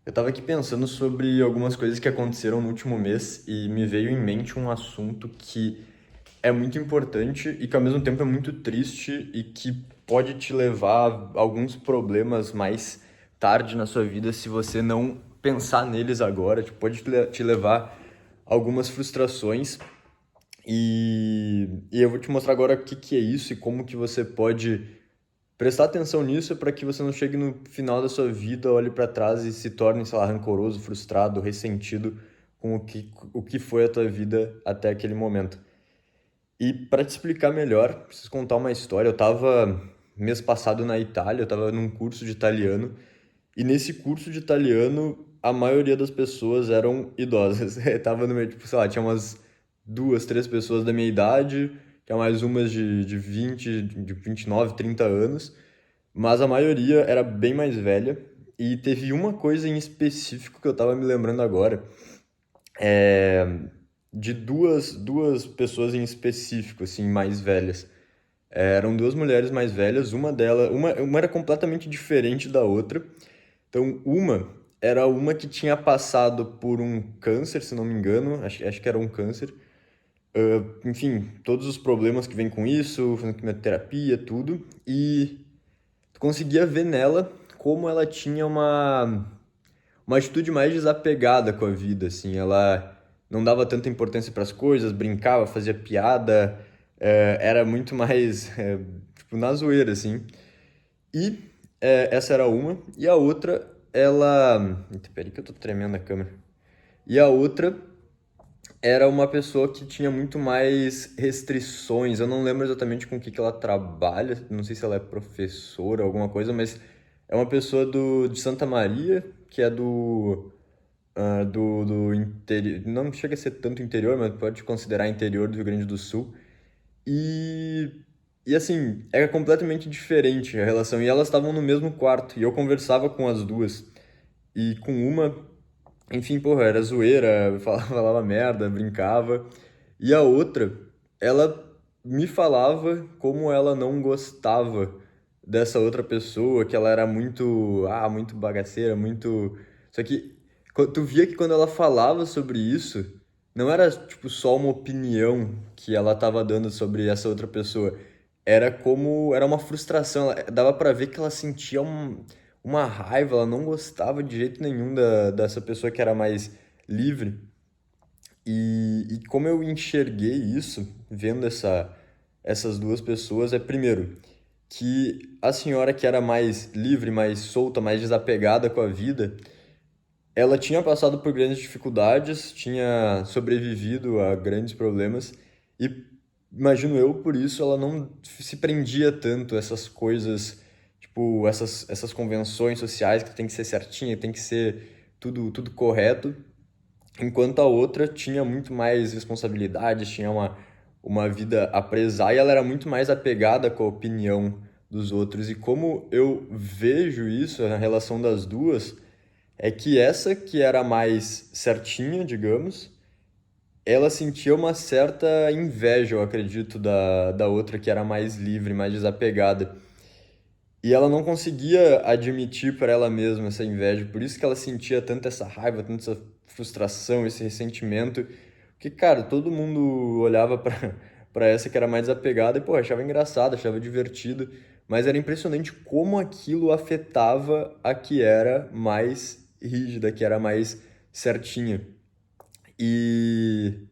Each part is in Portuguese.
Eu tava aqui pensando sobre algumas coisas que aconteceram no último mês e me veio em mente um assunto que é muito importante e que ao mesmo tempo é muito triste e que pode te levar a alguns problemas mais tarde na sua vida se você não pensar neles agora. Tipo, pode te levar a algumas frustrações e eu vou te mostrar agora o que que é isso e como que você pode prestar atenção nisso para que você não chegue no final da sua vida, olhe para trás e se torne, sei lá, rancoroso, frustrado, ressentido com o que foi a tua vida até aquele momento. E para te explicar melhor, preciso contar uma história. Eu estava mês passado na Itália, eu estava num curso de italiano, e nesse curso de italiano a maioria das pessoas eram idosas. Tava no meio, tipo, sei lá, tinha umas duas, três pessoas da minha idade, tinha mais umas de 20, de 29, 30 anos. Mas a maioria era bem mais velha. E teve uma coisa em específico que eu tava me lembrando agora. É, de duas pessoas em específico, assim, mais velhas. Eram duas mulheres mais velhas, uma era completamente diferente da outra. Então, uma era uma que tinha passado por um câncer, se não me engano, acho que era um câncer. Enfim, todos os problemas que vem com isso, fazendo quimioterapia, tudo. E tu conseguia ver nela como ela tinha uma atitude mais desapegada com a vida, assim. Ela não dava tanta importância para as coisas, brincava, fazia piada, era muito mais, tipo, na zoeira, assim. E essa era uma. E a outra, ela... Eita, peraí que eu tô tremendo a câmera. E a outra era uma pessoa que tinha muito mais restrições. Eu não lembro exatamente com o que que ela trabalha, não sei se ela é professora ou alguma coisa, mas é uma pessoa de Santa Maria, que é do interior. Não chega a ser tanto interior, mas pode considerar interior do Rio Grande do Sul. E, e assim, era completamente diferente a relação. E elas estavam no mesmo quarto, e eu conversava com as duas. E com uma, enfim, porra, era zoeira, falava merda, brincava. E a outra, ela me falava como ela não gostava dessa outra pessoa, que ela era muito bagaceira, muito. Só que tu via que quando ela falava sobre isso, não era tipo só uma opinião que ela tava dando sobre essa outra pessoa. Era uma frustração, dava pra ver que ela sentia uma raiva, ela não gostava de jeito nenhum dessa pessoa que era mais livre. E como eu enxerguei isso, vendo essas duas pessoas, primeiro, que a senhora que era mais livre, mais solta, mais desapegada com a vida, ela tinha passado por grandes dificuldades, tinha sobrevivido a grandes problemas, e imagino eu, por isso, ela não se prendia tanto a essas coisas, tipo, essas convenções sociais que tem que ser certinha, tem que ser tudo correto. Enquanto a outra tinha muito mais responsabilidades, tinha uma vida a prezar e ela era muito mais apegada com a opinião dos outros. E como eu vejo isso, a relação das duas, é que essa que era mais certinha, digamos, ela sentia uma certa inveja, eu acredito, da outra que era mais livre, mais desapegada. E ela não conseguia admitir para ela mesma essa inveja, por isso que ela sentia tanta essa raiva, tanta essa frustração, esse ressentimento, que, cara, todo mundo olhava para essa que era mais desapegada e, pô, achava engraçado, achava divertido, mas era impressionante como aquilo afetava a que era mais rígida, que era mais certinha. E,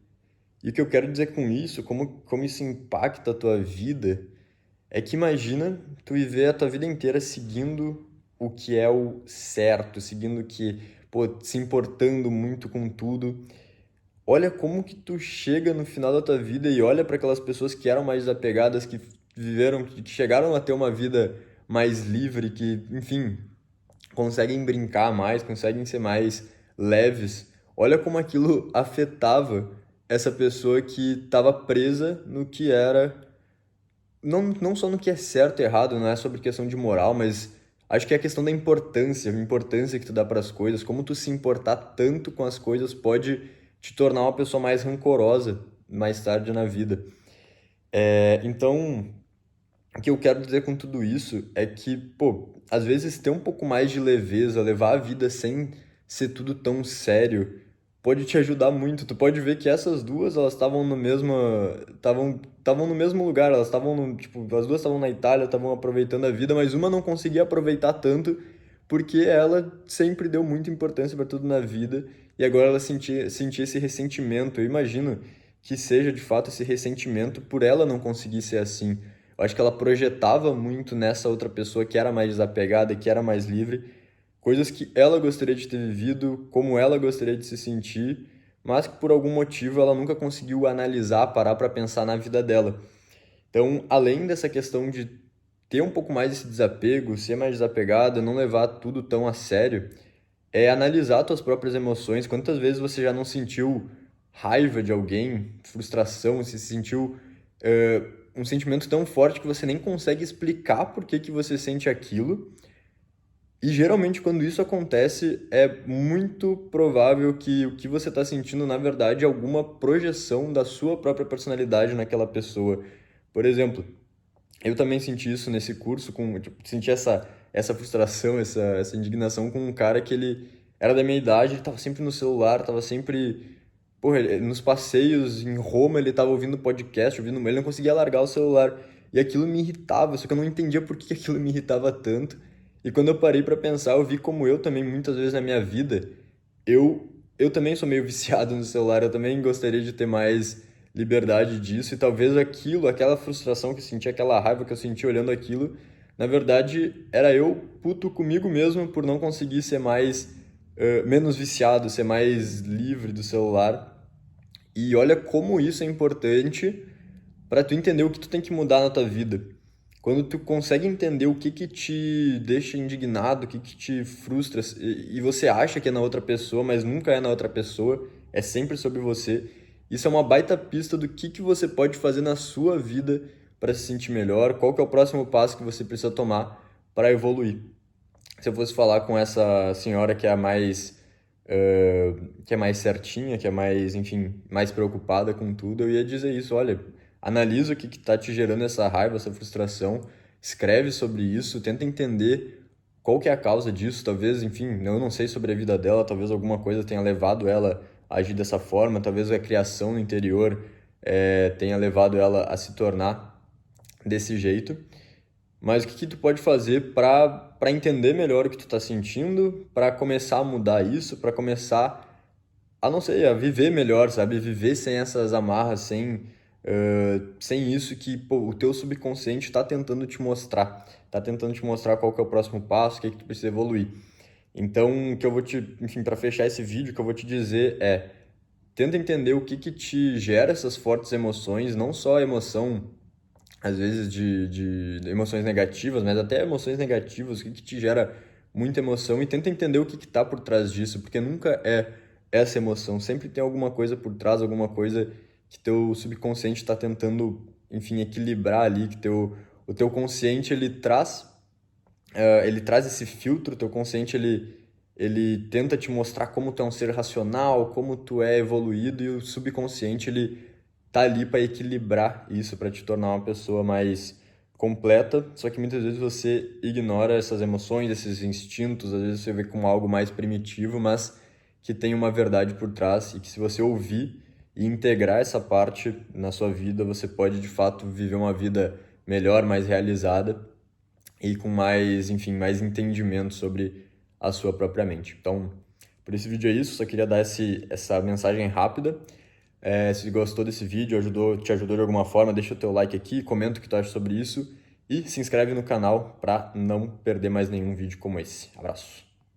e o que eu quero dizer com isso, como isso impacta a tua vida, é que imagina tu viver a tua vida inteira seguindo o que é o certo, seguindo o que, pô, se importando muito com tudo. Olha como que tu chega no final da tua vida e olha para aquelas pessoas que eram mais desapegadas, que viveram, que chegaram a ter uma vida mais livre, que, enfim, conseguem brincar mais, conseguem ser mais leves. Olha como aquilo afetava essa pessoa que estava presa no que era não só no que é certo e errado, não é sobre questão de moral, mas acho que é a questão da importância, a importância que tu dá para as coisas, como tu se importar tanto com as coisas pode te tornar uma pessoa mais rancorosa mais tarde na vida. Então, o que eu quero dizer com tudo isso é que, pô, às vezes ter um pouco mais de leveza, levar a vida ser tudo tão sério pode te ajudar muito. Tu pode ver que essas duas, elas estavam no mesmo, estavam no mesmo lugar, elas estavam no, tipo, as duas estavam na Itália, estavam aproveitando a vida, mas uma não conseguia aproveitar tanto porque ela sempre deu muita importância para tudo na vida e agora ela sentia esse ressentimento. Eu imagino que seja de fato esse ressentimento por ela não conseguir ser assim. Eu acho que ela projetava muito nessa outra pessoa que era mais desapegada, que era mais livre, coisas que ela gostaria de ter vivido, como ela gostaria de se sentir, mas que por algum motivo ela nunca conseguiu analisar, parar para pensar na vida dela. Então, além dessa questão de ter um pouco mais esse desapego, ser mais desapegada, não levar tudo tão a sério, é analisar suas próprias emoções. Quantas vezes você já não sentiu raiva de alguém, frustração, se sentiu um sentimento tão forte que você nem consegue explicar por que que você sente aquilo? E geralmente, quando isso acontece, é muito provável que o que você está sentindo, na verdade, é alguma projeção da sua própria personalidade naquela pessoa. Por exemplo, eu também senti isso nesse curso, tipo, senti essa frustração, essa indignação com um cara que ele era da minha idade, ele tava sempre no celular, tava sempre. Porra, nos passeios em Roma ele tava ouvindo podcast, ele não conseguia largar o celular. E aquilo me irritava, só que eu não entendia por que aquilo me irritava tanto. E quando eu parei pra pensar, eu vi como eu também, muitas vezes na minha vida, eu também sou meio viciado no celular, eu também gostaria de ter mais liberdade disso, e talvez aquela frustração que eu senti, aquela raiva que eu senti olhando aquilo, na verdade era eu puto comigo mesmo por não conseguir ser mais, menos viciado, ser mais livre do celular. E olha como isso é importante para tu entender o que tu tem que mudar na tua vida. Quando tu consegue entender o que te deixa indignado, o que te frustra, e você acha que é na outra pessoa, mas nunca é na outra pessoa, é sempre sobre você. Isso é uma baita pista do que você pode fazer na sua vida para se sentir melhor, qual que é o próximo passo que você precisa tomar para evoluir. Se eu fosse falar com essa senhora que é a mais que é mais certinha, que é mais, enfim, mais preocupada com tudo, eu ia dizer isso, olha, analisa o que está te gerando essa raiva, essa frustração, escreve sobre isso, tenta entender qual que é a causa disso, talvez, enfim, eu não sei sobre a vida dela, talvez alguma coisa tenha levado ela a agir dessa forma, talvez a criação no interior tenha levado ela a se tornar desse jeito. Mas o que tu pode fazer para entender melhor o que tu está sentindo, para começar a mudar isso, para começar a não sei, a viver melhor, sabe? Viver sem essas amarras, sem isso que pô, o teu subconsciente está tentando te mostrar. Está tentando te mostrar qual que é o próximo passo, o que tu precisa evoluir. Então, o que eu vou enfim, para fechar esse vídeo, o que eu vou te dizer é, tenta entender o que te gera essas fortes emoções, não só a emoção às vezes de emoções negativas, mas até emoções negativas, o que te gera muita emoção e tenta entender o que tá por trás disso, porque nunca é essa emoção, sempre tem alguma coisa por trás, alguma coisa que teu subconsciente está tentando, enfim, equilibrar ali, que o teu consciente ele traz esse filtro, o teu consciente ele tenta te mostrar como tu é um ser racional, como tu é evoluído e o subconsciente ele tá ali para equilibrar isso, para te tornar uma pessoa mais completa, só que muitas vezes você ignora essas emoções, esses instintos, às vezes você vê como algo mais primitivo, mas que tem uma verdade por trás e que se você ouvir e integrar essa parte na sua vida, você pode de fato viver uma vida melhor, mais realizada e com mais, enfim, mais entendimento sobre a sua própria mente. Então, por esse vídeo é isso, só queria dar essa mensagem rápida. Se gostou desse vídeo, te ajudou de alguma forma, deixa o teu like aqui, comenta o que tu acha sobre isso e se inscreve no canal para não perder mais nenhum vídeo como esse. Abraço!